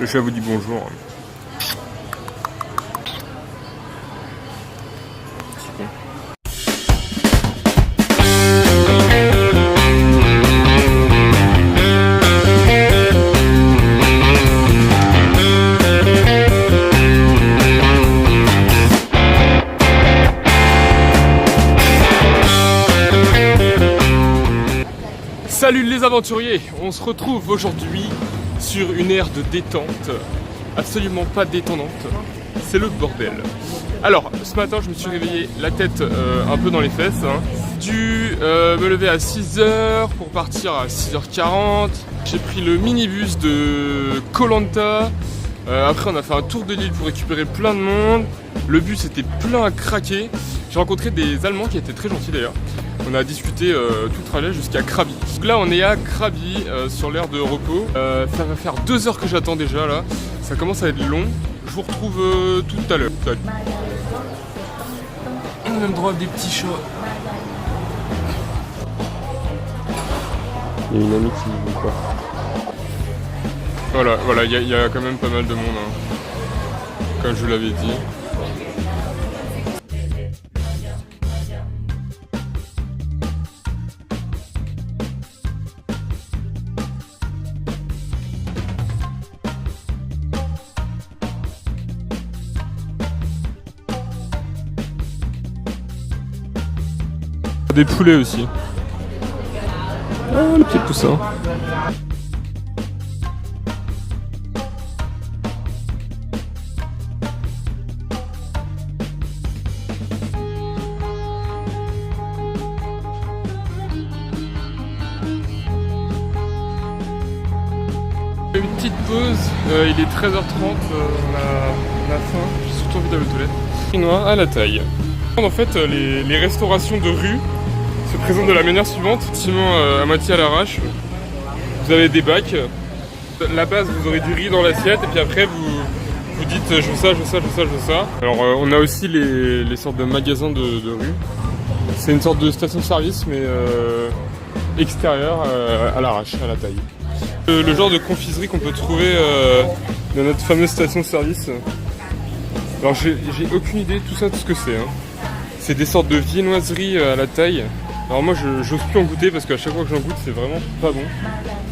Le chat vous dit bonjour. Salut les aventuriers, on se retrouve aujourd'hui sur une ère de détente, absolument pas détendante, c'est le bordel. Alors, ce matin je me suis réveillé la tête un peu dans les fesses, hein. J'ai dû me lever à 6h pour partir à 6h40, j'ai pris le minibus de Koh Lanta, après on a fait un tour de l'île pour récupérer plein de monde, le bus était plein à craquer, j'ai rencontré des Allemands qui étaient très gentils d'ailleurs. On a discuté tout le trajet jusqu'à Krabi. Donc là on est à Krabi sur l'aire de repos. Ça va faire 2 heures que j'attends déjà là. Ça commence à être long. Je vous retrouve tout à l'heure. On a même droit à des petits chats. Il y a une amie qui dit quoi. Voilà, il y a quand même pas mal de monde, hein. Comme je vous l'avais dit. Des poulets aussi. Ah, le petit poussin. Une petite pause, il est 13h30, on a faim, j'ai surtout envie d'aller aux toilettes. Chinois à la taille. En fait, les restaurations de rue se présentent de la manière suivante. Effectivement, à moitié à l'arrache. Vous avez des bacs. La base, vous aurez du riz dans l'assiette. Et puis après, vous dites je veux ça, je veux ça, je veux ça, je veux ça. Alors, on a aussi les sortes de magasins de rue. C'est une sorte de station-service, mais extérieure, à l'arrache, à la taille. Le genre de confiserie qu'on peut trouver dans notre fameuse station-service. Alors, j'ai aucune idée de tout ça, de ce que c'est, hein. C'est des sortes de viennoiseries à la taille. Alors moi j'ose plus en goûter parce qu'à chaque fois que j'en goûte c'est vraiment pas bon.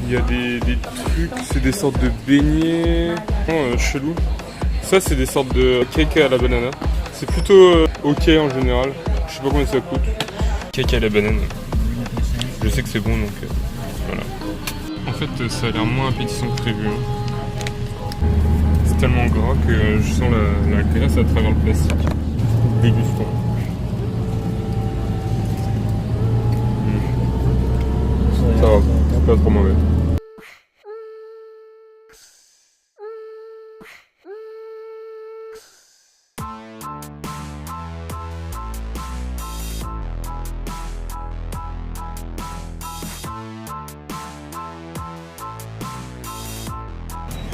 Il y a des trucs, c'est des sortes de beignets, chelou. Ça c'est des sortes de cake à la banane. C'est plutôt ok en général. Je sais pas combien ça coûte. Cake à la banane. Je sais que c'est bon donc voilà. En fait ça a l'air moins appétissant que prévu, hein. C'est tellement gras que je sens la graisse à travers le plastique. Dégustant. Ça va, c'est pas trop mauvais.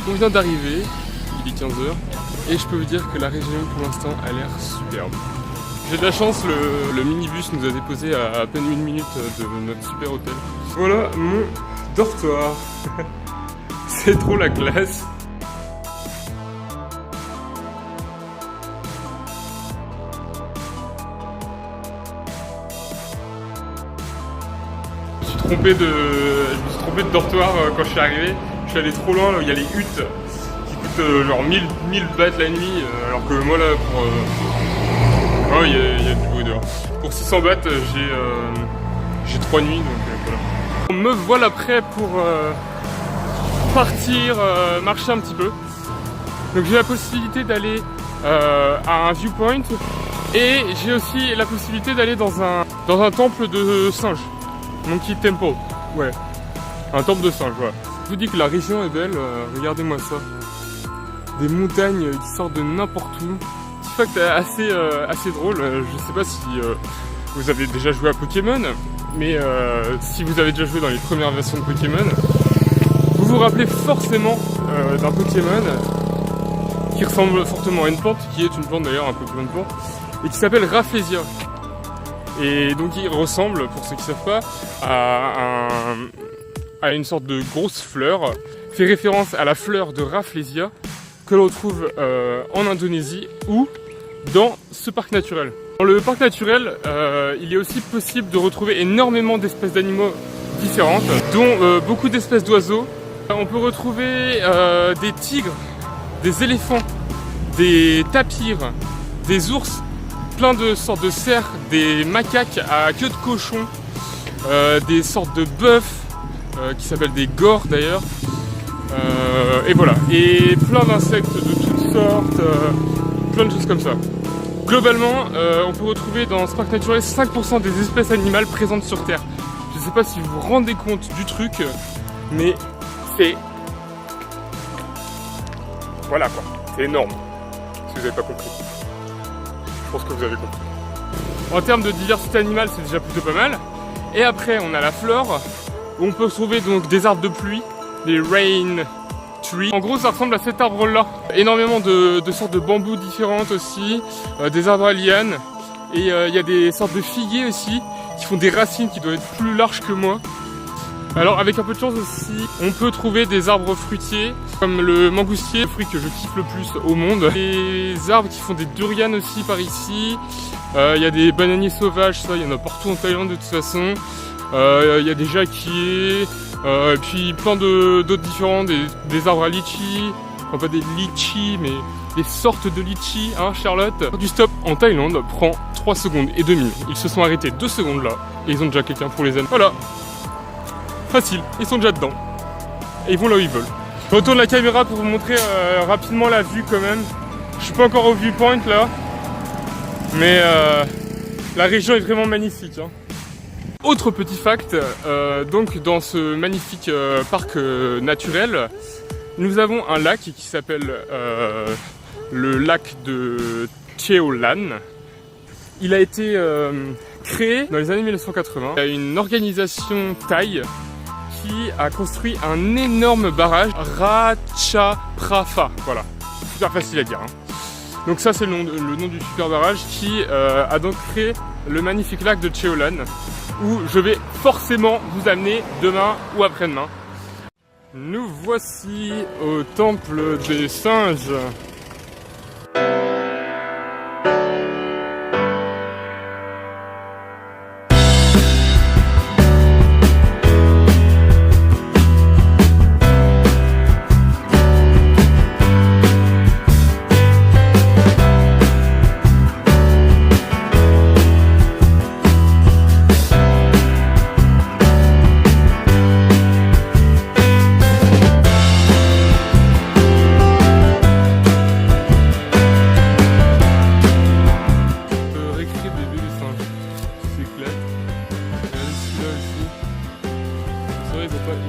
On vient d'arriver, il est 15h, et je peux vous dire que la région pour l'instant a l'air superbe. J'ai de la chance, le minibus nous a déposé à peine 1 minute de notre super hôtel. Voilà mon dortoir. C'est trop la classe. Je me suis trompé de dortoir quand je suis arrivé. Je suis allé trop loin là où il y a les huttes qui coûtent genre 1000 bahts la nuit, alors que moi là pour... Oh, il y a du bruit dehors. Pour 600 bahts, j'ai 3 nuits, donc voilà. Me voilà prêt pour partir marcher un petit peu. Donc j'ai la possibilité d'aller à un viewpoint et j'ai aussi la possibilité d'aller dans un temple de singes. Monkey Temple, ouais. Un temple de singes, voilà. Je vous dis que la région est belle, regardez-moi ça. Des montagnes qui sortent de n'importe où. Fact assez drôle, je sais pas si vous avez déjà joué à Pokémon, mais si vous avez déjà joué dans les premières versions de Pokémon, vous vous rappelez forcément d'un Pokémon qui ressemble fortement à une plante, qui est une plante d'ailleurs, un Pokémon plante, et qui s'appelle Rafflesia. Et donc il ressemble, pour ceux qui ne savent pas, à une sorte de grosse fleur fait référence à la fleur de Rafflesia que l'on trouve en Indonésie ou dans ce parc naturel. Dans le parc naturel, il est aussi possible de retrouver énormément d'espèces d'animaux différentes, dont beaucoup d'espèces d'oiseaux. On peut retrouver des tigres, des éléphants, des tapirs, des ours, plein de sortes de cerfs, des macaques à queue de cochon, des sortes de bœufs qui s'appellent des gores d'ailleurs, et voilà, et plein d'insectes de toutes sortes, plein de choses comme ça. Globalement, on peut retrouver dans ce parc naturel 5% des espèces animales présentes sur Terre. Je ne sais pas si vous vous rendez compte du truc, mais c'est... Voilà quoi, c'est énorme, si vous n'avez pas compris. Je pense que vous avez compris. En termes de diversité animale, c'est déjà plutôt pas mal. Et après, on a la flore, où on peut trouver donc des arbres de pluie, des rain trees. En gros, ça ressemble à cet arbre-là. Énormément de sortes de bambous différentes aussi, des arbres à lianes. Et il y a des sortes de figuiers aussi, qui font des racines qui doivent être plus larges que moi. Alors avec un peu de chance aussi, on peut trouver des arbres fruitiers, comme le mangoustier, le fruit que je kiffe le plus au monde. Des arbres qui font des durians aussi par ici. Il y a des bananiers sauvages, ça, il y en a partout en Thaïlande de toute façon. Il y a des jacquiers, et puis plein d'autres différents, des arbres à litchi. Enfin pas des litchis, mais des sortes de litchis, hein Charlotte. Du stop en Thaïlande prend 3 secondes et demie. Ils se sont arrêtés 2 secondes là, et ils ont déjà quelqu'un pour les aider. Voilà. Facile, ils sont déjà dedans. Et ils vont là où ils veulent. Je retourne la caméra pour vous montrer rapidement la vue quand même. Je suis pas encore au viewpoint là. Mais la région est vraiment magnifique. Hein. Autre petit fact, donc dans ce magnifique parc naturel, nous avons un lac qui s'appelle le lac de Cheo Lan. Il a été créé dans les années 1980. Il y a une organisation thaï qui a construit un énorme barrage, Ratchaprapha. Voilà, super facile à dire. Hein. Donc ça c'est le nom du super barrage qui a donc créé le magnifique lac de Cheo Lan, où je vais forcément vous amener demain ou après-demain. Nous voici au temple des singes.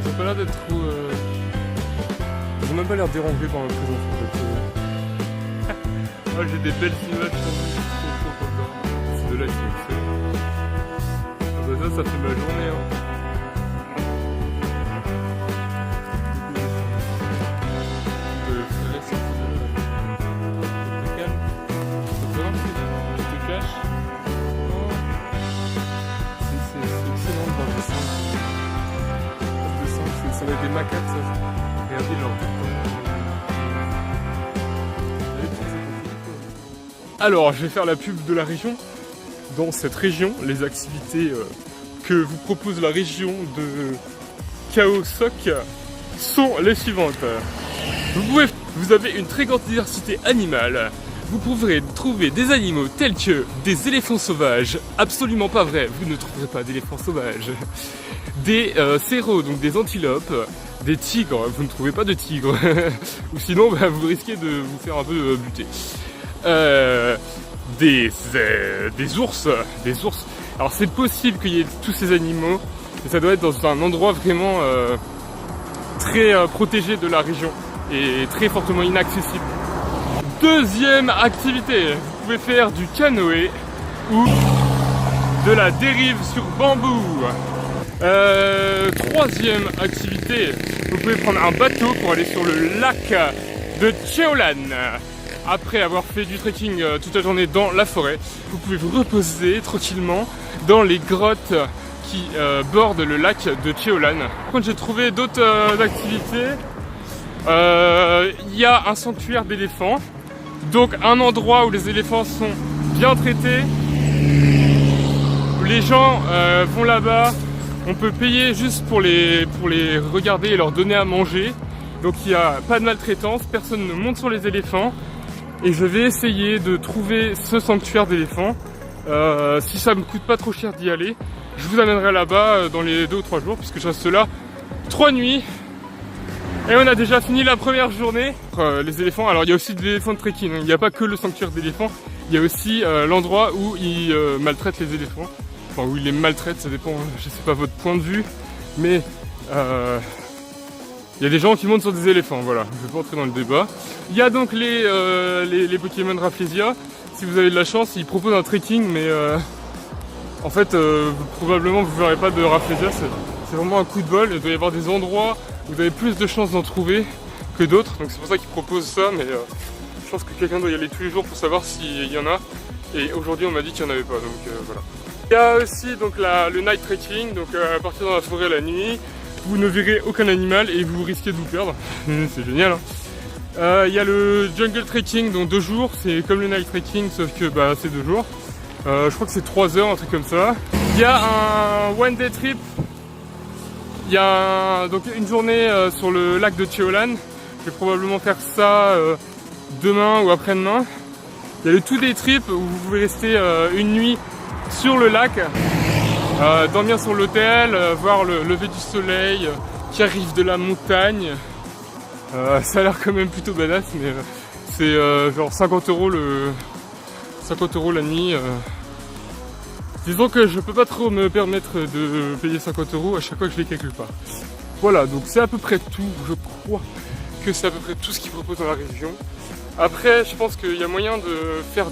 Ils ont pas l'air d'être trop... Ils ont même pas l'air dérangés par ma présence en fait. Oh, j'ai des belles images pour vous, je suis trop content. C'est de là qui me fait. Ah bah ça fait ma journée hein. Des macaques, ça. Regardez leur. Alors, je vais faire la pub de la région. Dans cette région, les activités que vous propose la région de Khao Sok sont les suivantes. Vous avez une très grande diversité animale. Vous pourrez trouver des animaux tels que des éléphants sauvages. Absolument pas vrai, vous ne trouverez pas d'éléphants sauvages. Des céros, donc des antilopes, des tigres, vous ne trouvez pas de tigres, ou sinon bah, vous risquez de vous faire un peu buter. Des ours. Alors c'est possible qu'il y ait tous ces animaux, mais ça doit être dans un endroit vraiment très protégé de la région et très fortement inaccessible. Deuxième activité, vous pouvez faire du canoë ou de la dérive sur bambou. Troisième activité, vous pouvez prendre un bateau pour aller sur le lac de Cheo Lan. Après avoir fait du trekking toute la journée dans la forêt, vous pouvez vous reposer tranquillement dans les grottes qui bordent le lac de Cheo Lan. Par contre, j'ai trouvé d'autres activités. Il y a un sanctuaire d'éléphants, donc un endroit où les éléphants sont bien traités, où les gens vont là-bas, on peut payer juste pour les regarder et leur donner à manger, donc il n'y a pas de maltraitance, personne ne monte sur les éléphants, et je vais essayer de trouver ce sanctuaire d'éléphants. Si ça me coûte pas trop cher d'y aller, je vous amènerai là-bas dans les 2 ou 3 jours, puisque je reste là 3 nuits. Et on a déjà fini la première journée. Les éléphants, alors il y a aussi de l'éléphant de trekking, il n'y a pas que le sanctuaire d'éléphants, il y a aussi l'endroit où ils maltraitent les éléphants. Enfin, où ils les maltraitent, ça dépend, je sais pas votre point de vue, mais il y a des gens qui montent sur des éléphants, voilà, je vais pas entrer dans le débat. Il y a donc les Pokémon Rafflesia. Si vous avez de la chance, ils proposent un trekking, mais en fait, probablement vous ne verrez pas de Rafflesia, c'est vraiment un coup de bol. Il doit y avoir des endroits où vous avez plus de chances d'en trouver que d'autres, donc c'est pour ça qu'ils proposent ça, mais je pense que quelqu'un doit y aller tous les jours pour savoir s'il y en a, et aujourd'hui on m'a dit qu'il n'y en avait pas, donc voilà. Il y a aussi donc le night trekking, donc à partir dans la forêt la nuit, vous ne verrez aucun animal et vous risquez de vous perdre, c'est génial hein. Il y a le jungle trekking, donc 2 jours, c'est comme le night trekking sauf que c'est 2 jours. Je crois que c'est 3 heures, un truc comme ça. Il y a un one day trip. Il y a donc une journée sur le lac de Cheolan. Je vais probablement faire ça demain ou après-demain. Il y a le two day trip où vous pouvez rester une nuit sur le lac, dormir sur l'hôtel, voir le lever du soleil qui arrive de la montagne. Ça a l'air quand même plutôt badass, mais c'est genre 50 € la nuit. Disons que je peux pas trop me permettre de payer 50 € à chaque fois que je vais quelque part. Voilà, donc c'est à peu près tout. Je crois que c'est à peu près tout ce qu'ils proposent dans la région. Après, je pense qu'il y a moyen de faire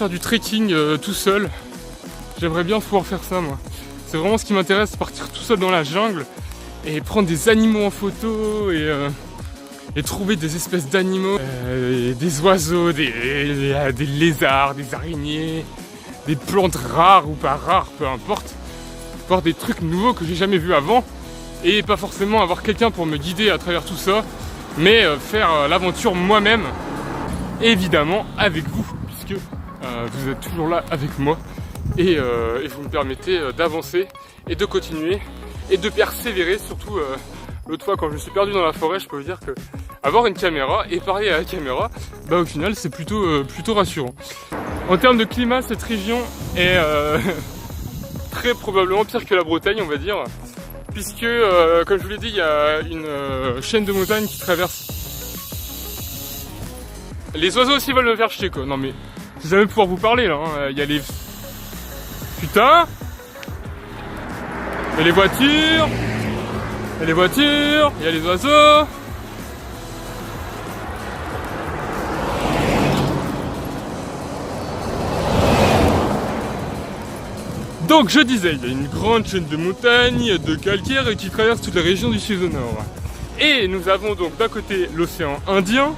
du trekking tout seul. J'aimerais bien pouvoir faire ça, moi. C'est vraiment ce qui m'intéresse, partir tout seul dans la jungle et prendre des animaux en photo et trouver des espèces d'animaux, des oiseaux, des lézards, des araignées, des plantes rares ou pas rares, peu importe. Voir des trucs nouveaux que j'ai jamais vus avant et pas forcément avoir quelqu'un pour me guider à travers tout ça, mais faire l'aventure moi-même, évidemment avec vous, puisque vous êtes toujours là avec moi et vous me permettez d'avancer et de continuer et de persévérer, surtout l'autre fois quand je me suis perdu dans la forêt, je peux vous dire que avoir une caméra et parler à la caméra, au final c'est plutôt rassurant. En termes de climat, cette région est très probablement pire que la Bretagne, on va dire, puisque comme je vous l'ai dit, il y a une chaîne de montagnes qui traverse. Les oiseaux aussi veulent me faire chier quoi, non mais je vais jamais pouvoir vous parler là, hein. Il y a les... Putain. Il y a les voitures, il y a les voitures, il y a les oiseaux. Donc je disais, il y a une grande chaîne de montagnes, de calcaire qui traverse toute la région du sud au nord. Et nous avons donc d'un côté l'océan Indien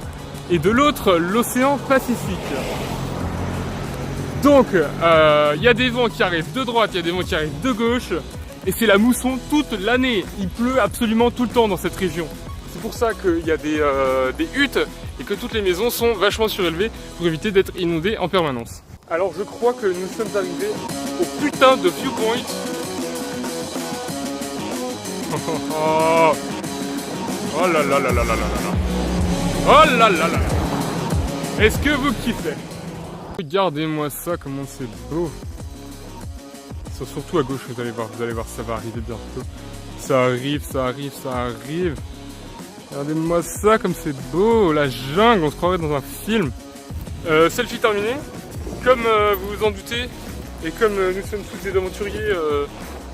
et de l'autre l'océan Pacifique. Donc il y a des vents qui arrivent de droite, il y a des vents qui arrivent de gauche. Et c'est la mousson toute l'année. Il pleut absolument tout le temps dans cette région. C'est pour ça qu'il y a des huttes et que toutes les maisons sont vachement surélevées pour éviter d'être inondées en permanence. Alors je crois que nous sommes arrivés au putain de viewpoint. Oh là là là là là là là. Oh là là là là. Est-ce que vous kiffez? Regardez-moi ça, comment c'est beau. Surtout à gauche, vous allez voir, ça va arriver bientôt. Ça arrive, ça arrive, ça arrive. Regardez-moi ça, comme c'est beau, la jungle, on se croirait dans un film. Selfie terminé. Comme vous vous en doutez, et comme nous sommes tous des aventuriers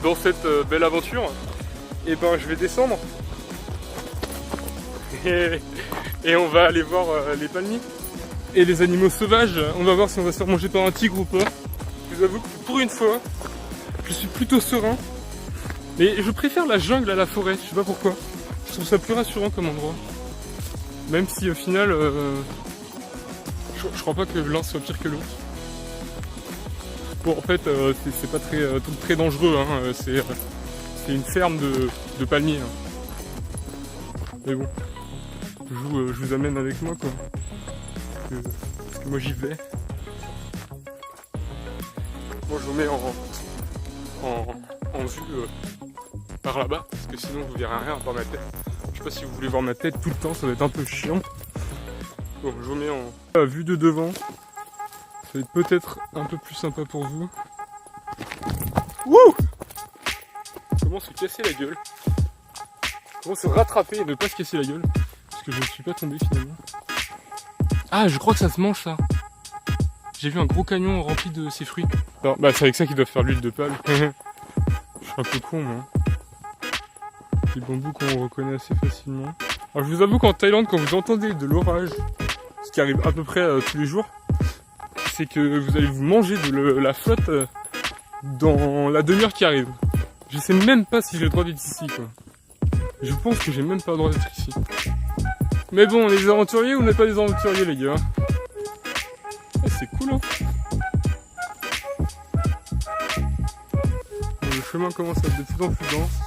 dans cette belle aventure, et ben je vais descendre. Et on va aller voir les palmiers et les animaux sauvages. On va voir si on va se faire manger par un tigre ou pas. Je vous avoue que pour une fois, je suis plutôt serein. Mais je préfère la jungle à la forêt, je sais pas pourquoi. Je trouve ça plus rassurant comme endroit. Même si au final, je crois pas que l'un soit pire que l'autre. Bon, en fait, c'est pas très dangereux, hein. C'est une ferme de palmiers. Hein. Mais bon, je vous amène avec moi quoi. Parce que moi j'y vais. Moi je vous mets en vue par là-bas, parce que sinon vous verrez rien par ma tête. Je sais pas si vous voulez voir ma tête tout le temps, ça va être un peu chiant. Bon, je vous mets en vue de devant. Ça va être peut-être un peu plus sympa pour vous. Wouh! Comment se casser la gueule? Comment se rattraper et ne pas se casser la gueule? Parce que je ne suis pas tombé finalement. Ah, je crois que ça se mange ça. J'ai vu un gros camion rempli de ces fruits. Non, bah c'est avec ça qu'ils doivent faire l'huile de palme. Je suis un peu con moi. Des bambous qu'on reconnaît assez facilement. Alors je vous avoue qu'en Thaïlande, quand vous entendez de l'orage, ce qui arrive à peu près tous les jours, c'est que vous allez vous manger de la flotte dans la demi-heure qui arrive. Je sais même pas si j'ai le droit d'être ici quoi. Je pense que j'ai même pas le droit d'être ici. Mais bon, on est des aventuriers ou on n'est pas des aventuriers les gars? Eh, c'est cool hein. Le chemin commence à être de plus en plus dense.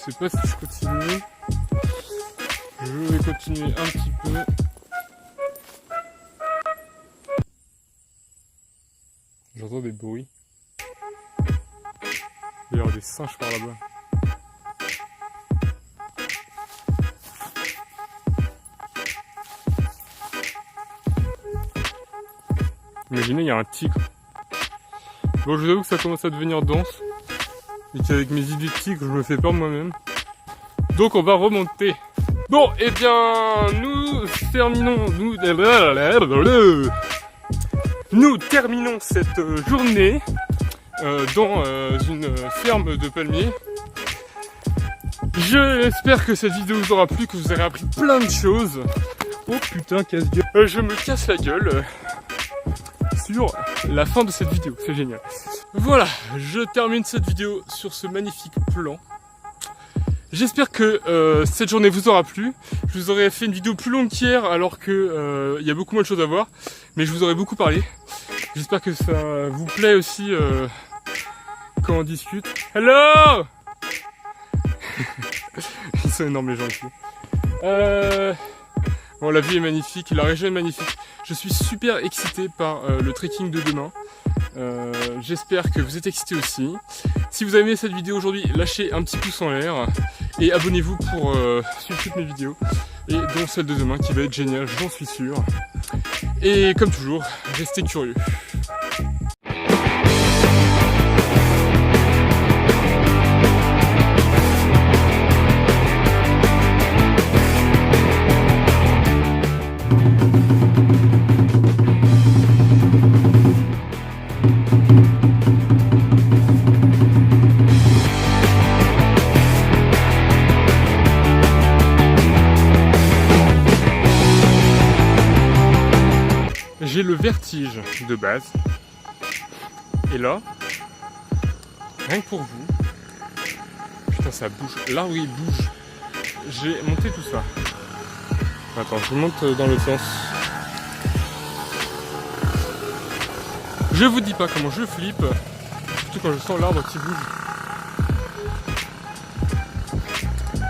Je sais pas si je continue. Je vais continuer un petit peu. J'entends des bruits. Il y a des singes par là-bas. Imaginez, il y a un tigre. Bon, je vous avoue que ça commence à devenir dense. Et qu'avec mes idées de tigre, je me fais peur de moi-même. Donc on va remonter. Bon, eh bien, nous terminons cette journée dans une ferme de palmiers. J'espère que cette vidéo vous aura plu, que vous aurez appris plein de choses. Oh putain, casse-gueule. Je me casse la gueule sur la fin de cette vidéo, c'est génial. Voilà, je termine cette vidéo sur ce magnifique plan. J'espère que cette journée vous aura plu. Je vous aurais fait une vidéo plus longue qu'hier alors que y a beaucoup moins de choses à voir. Mais je vous aurais beaucoup parlé. J'espère que ça vous plaît aussi quand on discute. Hello. Ils sont énormes les gens ici. Bon, la vie est magnifique, la région est magnifique. Je suis super excité par le trekking de demain. J'espère que vous êtes excités aussi. Si vous avez aimé cette vidéo aujourd'hui, lâchez un petit pouce en l'air et abonnez-vous pour suivre toutes mes vidéos et dont celle de demain qui va être géniale, j'en suis sûr. Et comme toujours, restez curieux. J'ai le vertige de base. Et là, rien que pour vous, putain ça bouge, l'arbre il bouge. J'ai monté tout ça. Attends, je monte dans l'autre sens. Je vous dis pas comment je flippe, surtout quand je sens l'arbre qui bouge.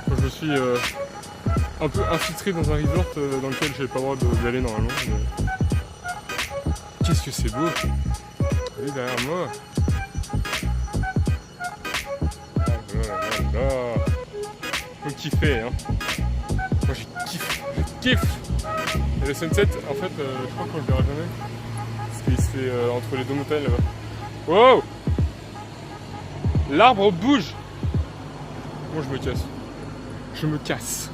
Quand je suis un peu infiltré dans un resort dans lequel j'ai pas le droit d'aller normalement. Mais... qu'est-ce que c'est beau! Allez derrière moi! Faut kiffer, hein! Moi je kiffe! Et le sunset, en fait, je crois qu'on le verra jamais. Parce qu'il se fait entre les deux montagnes là-bas. Wow! L'arbre bouge! Moi je me casse. Je me casse.